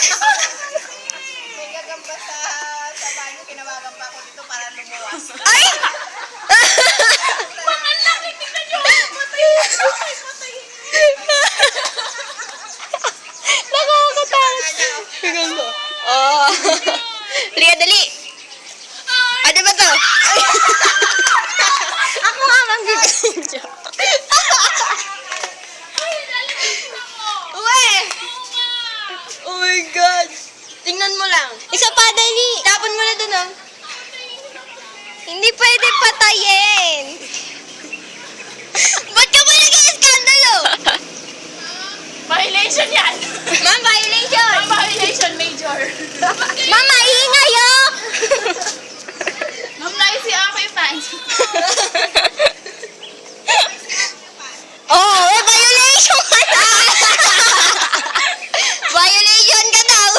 May gagamba sa banyo, kinawagamba ko dito para lumuwas. Ay! Mga laki, tingnan nyo! Patay! Nakakatakot. Gagamba. Oh. Liga, dali. Ano ba to? Ako nga mag-video. Uwe! Oh my God. Tingnan mo lang. Isa pa, dali. Tapon mo na dun, oh. Hindi pwede patayin. Ba't ka ba nag-iskandalo? Violation yan! Ma'am, violation. Violation major! Mama, ingay, oh. Ma'am, like si Aki fans. Oh, may violation ka na. Violation ka daw.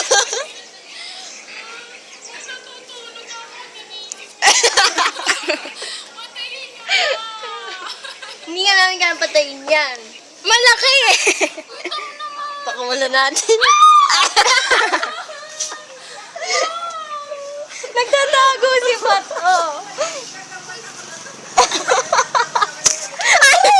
Hindi nga namin kaya patayin yan. Malaki eh. Pakawala natin. Nagtatago si Pato. Ano?